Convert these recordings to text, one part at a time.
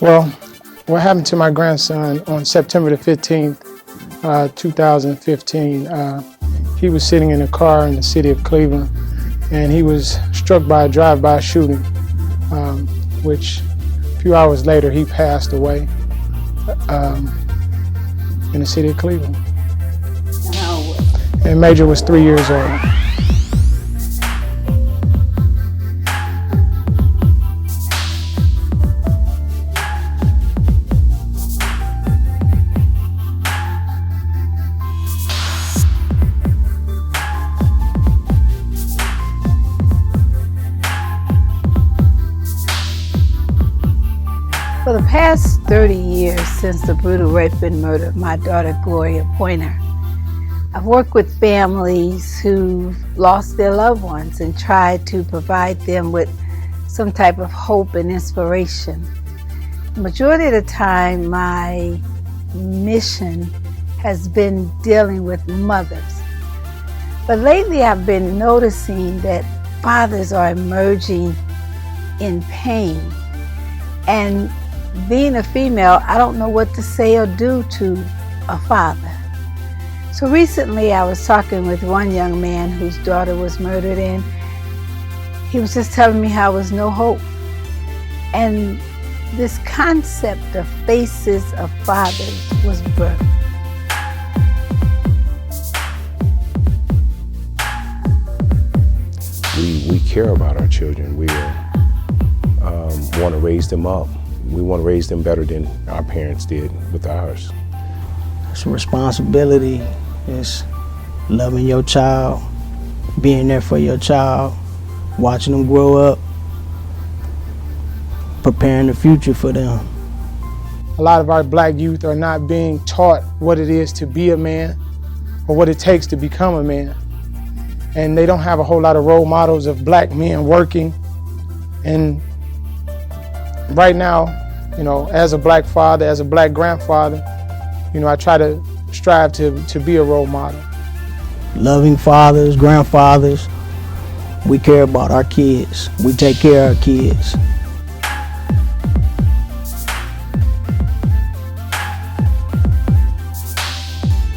Well, what happened to my grandson on September the 15th, 2015, he was sitting in a car in the city of Cleveland, and he was struck by a drive-by shooting, which a few hours later he passed away in the city of Cleveland. And Major was 3 years old. For the past 30 years since the brutal rape and murder of my daughter Gloria Pointer, I've worked with families who've lost their loved ones and tried to provide them with some type of hope and inspiration. The majority of the time, my mission has been dealing with mothers. But lately I've been noticing that fathers are emerging in pain. And being a female, I don't know what to say or do to a father. So recently I was talking with one young man whose daughter was murdered, and he was just telling me how there was no hope. And this concept of faces of fathers was birthed. We care about our children. We want to raise them up. We want to raise them better than our parents did with ours. It's a responsibility. It's loving your child, being there for your child, watching them grow up, preparing the future for them. A lot of our black youth are not being taught what it is to be a man or what it takes to become a man. And they don't have a whole lot of role models of black men working. And right now, you know, as a black father, as a black grandfather, you know, I try to strive to be a role model. Loving fathers, grandfathers, we care about our kids. We take care of our kids.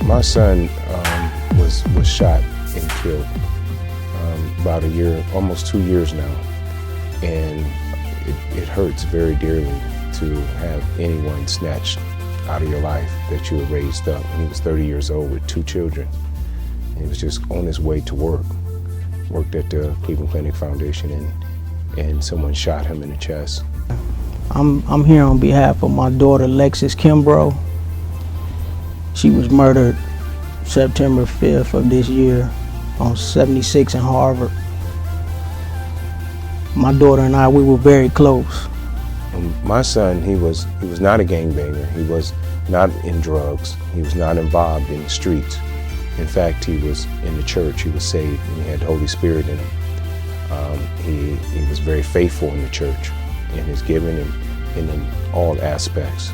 My son was shot and killed about a year, almost 2 years now, and it hurts very dearly to have anyone snatched out of your life that you had raised up. He was 30 years old with 2 children. He was just on his way to work, worked at the Cleveland Clinic Foundation, and someone shot him in the chest. I'm here on behalf of my daughter, Lexis Kimbrough. She was murdered September 5th of this year on 76 in Harvard. My daughter and I, we were very close. My son, he was not a gangbanger. He was not in drugs. He was not involved in the streets. In fact, he was in the church. He was saved, and he had the Holy Spirit in him. He was very faithful in the church, in his giving and in all aspects.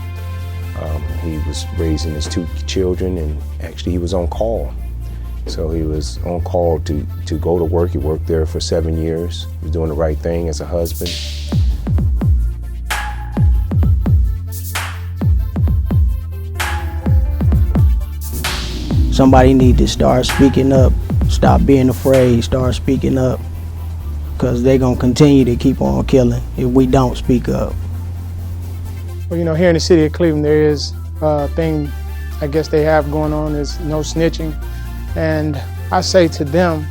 He was raising his 2 children, and actually he was on call. So he was on call to go to work. He worked there for 7 years. He was doing the right thing as a husband. Somebody need to start speaking up, stop being afraid, start speaking up, because they're going to continue to keep on killing if we don't speak up. Well, you know, here in the city of Cleveland, there is a thing I guess they have going on is no snitching. And I say to them,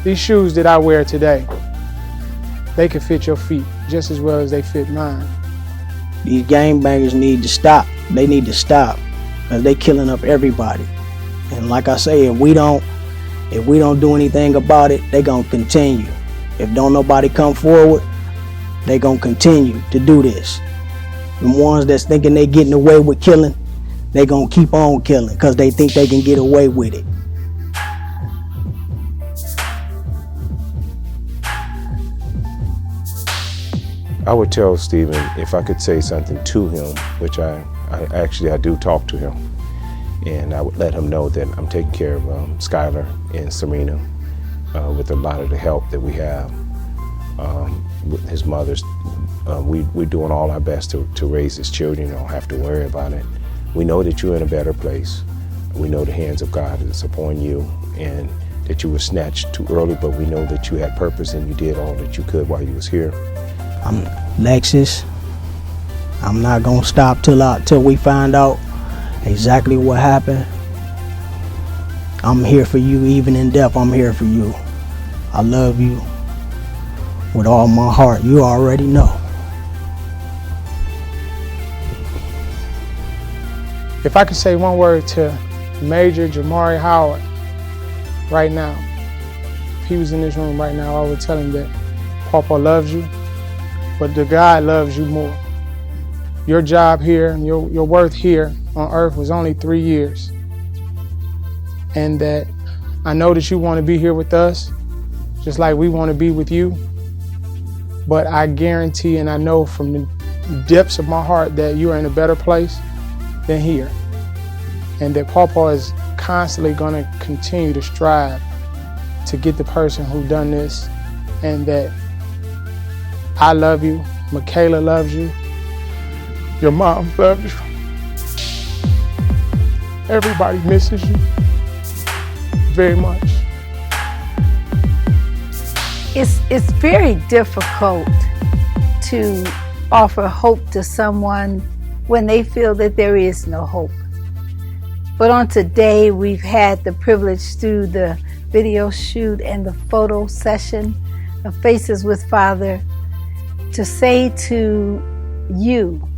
these shoes that I wear today, they can fit your feet just as well as they fit mine. These gangbangers need to stop. They need to stop, because they killing up everybody. And like I say, if we don't do anything about it, they gonna continue. If don't nobody come forward, they gonna continue to do this. The ones that's thinking they getting away with killing, they gonna keep on killing because they think they can get away with it. I would tell Stephen, if I could say something to him, which I do talk to him, and I would let him know that I'm taking care of Skylar and Serena with a lot of the help that we have. His mother's, we're doing all our best to raise his children. You don't have to worry about it. We know that you're in a better place. We know the hands of God is upon you, and that you were snatched too early, but we know that you had purpose and you did all that you could while you was here. I'm Lexus. I'm not gonna stop till we find out exactly what happened. I'm here for you, even in death. I'm here for you. I love you with all my heart. You already know. If I could say one word to Major Jamari Howard right now, if he was in this room right now, I would tell him that Papa loves you, but the God loves you more. Your job here and your worth here on earth was only 3 years. And that I know that you want to be here with us, just like we want to be with you. But I guarantee and I know from the depths of my heart that you are in a better place than here. And that Papa is constantly going to continue to strive to get the person who done this. And that I love you, Michaela loves you, your mom loves you. Everybody misses you very much. It's very difficult to offer hope to someone when they feel that there is no hope. But on today, we've had the privilege through the video shoot and the photo session of Faces with Father to say to you,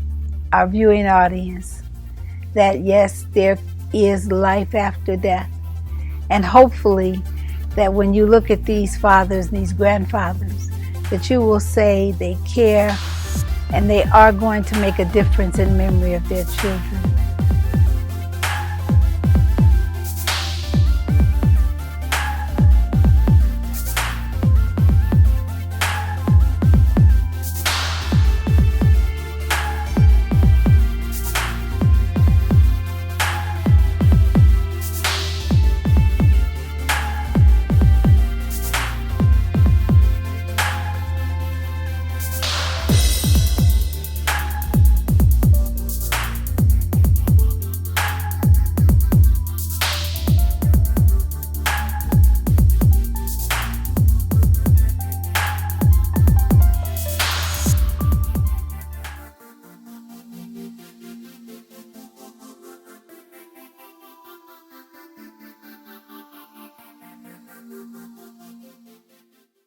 our viewing audience, that yes, there is life after death. And hopefully that when you look at these fathers, these grandfathers, that you will say they care and they are going to make a difference in memory of their children.